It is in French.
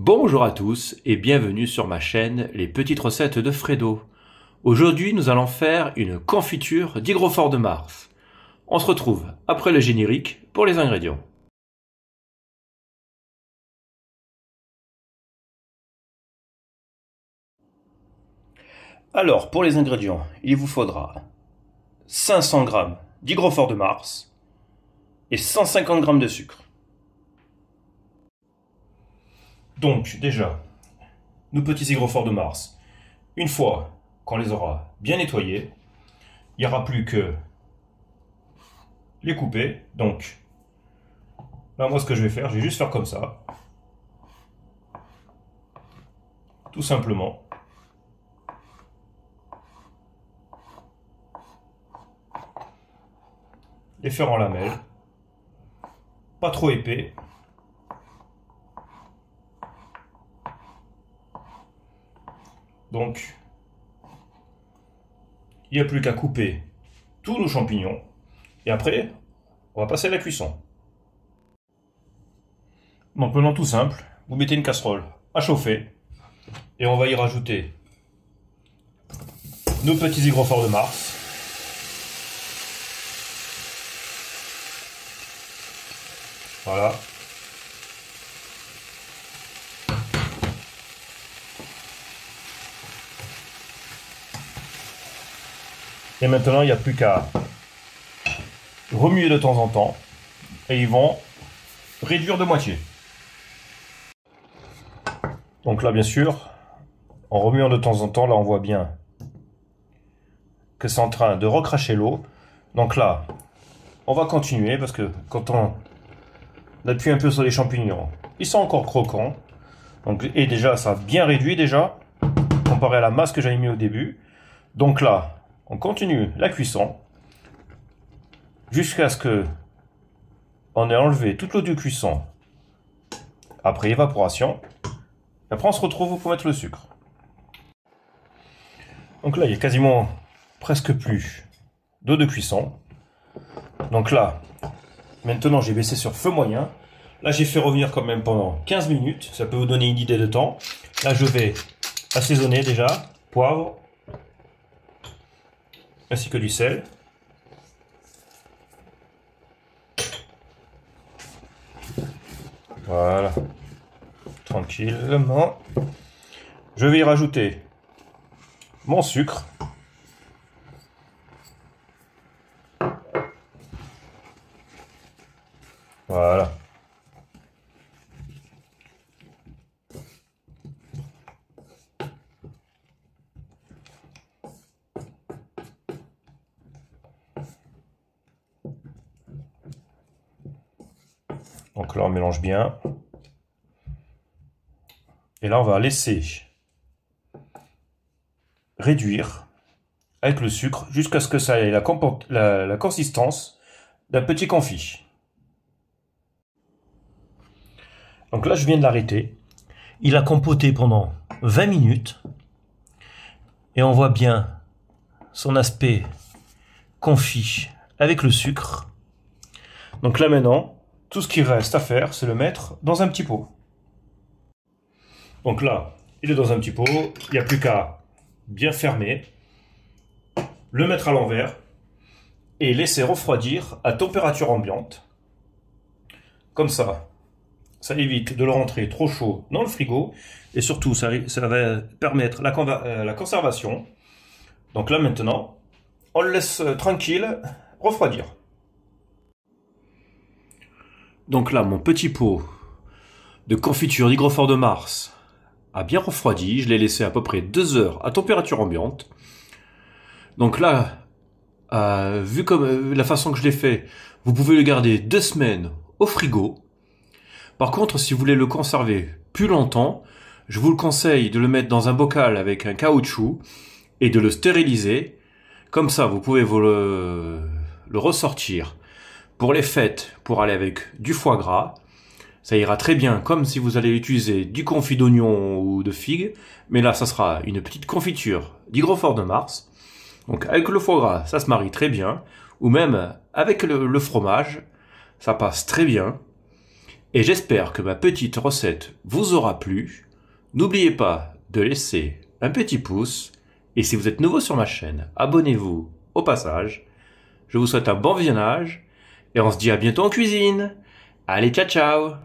Bonjour à tous et bienvenue sur ma chaîne Les Petites Recettes de Fredo. Aujourd'hui nous allons faire une confiture d'hygrophore de Mars. On se retrouve après le générique pour les ingrédients. Alors pour les ingrédients, il vous faudra 500 g d'hygrophore de Mars et 150 g de sucre. Donc déjà, nos petits hygrophores de Mars, une fois qu'on les aura bien nettoyés, il n'y aura plus que les couper. Donc là, moi ce que je vais faire, je vais juste faire comme ça, tout simplement. Les faire en lamelles, pas trop épais. Donc, il n'y a plus qu'à couper tous nos champignons. Et après, on va passer à la cuisson. Donc maintenant tout simple, vous mettez une casserole à chauffer. Et on va y rajouter nos petits hygrophores de Mars. Voilà. Et maintenant, il n'y a plus qu'à remuer de temps en temps. Et ils vont réduire de moitié. Donc là, bien sûr, en remuant de temps en temps, là, on voit bien que c'est en train de recracher l'eau. Donc là, on va continuer parce que quand on appuie un peu sur les champignons, ils sont encore croquants. Donc, et déjà, ça a bien réduit déjà, comparé à la masse que j'avais mis au début. Donc là, on continue la cuisson jusqu'à ce que on ait enlevé toute l'eau de cuisson après évaporation. Après, on se retrouve pour mettre le sucre. Donc là, il y a quasiment presque plus d'eau de cuisson. Donc là, maintenant, j'ai baissé sur feu moyen. Là, j'ai fait revenir quand même pendant 15 minutes. Ça peut vous donner une idée de temps. Là, je vais assaisonner déjà. Poivre. Ainsi que du sel. Voilà. Tranquillement. Je vais y rajouter mon sucre. Voilà. Donc là, on mélange bien. Et là, on va laisser réduire avec le sucre jusqu'à ce que ça ait la consistance d'un petit confit. Donc là, je viens de l'arrêter. Il a compoté pendant 20 minutes. Et on voit bien son aspect confit avec le sucre. Donc là maintenant, tout ce qu'il reste à faire, c'est le mettre dans un petit pot. Donc là, il est dans un petit pot. Il n'y a plus qu'à bien fermer, le mettre à l'envers et laisser refroidir à température ambiante. Comme ça évite de le rentrer trop chaud dans le frigo. Et surtout, ça va permettre la conservation. Donc là maintenant, on le laisse tranquille refroidir. Donc là, mon petit pot de confiture d'hygrophore de Mars a bien refroidi. Je l'ai laissé à peu près 2 heures à température ambiante. Donc là, vu comme la façon que je l'ai fait, vous pouvez le garder 2 semaines au frigo. Par contre, si vous voulez le conserver plus longtemps, je vous le conseille de le mettre dans un bocal avec un caoutchouc et de le stériliser. Comme ça, vous pouvez le ressortir pour les fêtes, pour aller avec du foie gras. Ça ira très bien, comme si vous allez utiliser du confit d'oignon ou de figue. Mais là, ça sera une petite confiture d'hygrophore de Mars. Donc avec le foie gras, ça se marie très bien. Ou même avec le fromage, ça passe très bien. Et j'espère que ma petite recette vous aura plu. N'oubliez pas de laisser un petit pouce. Et si vous êtes nouveau sur ma chaîne, abonnez-vous au passage. Je vous souhaite un bon visionnage. Et on se dit à bientôt en cuisine. Allez, ciao ciao!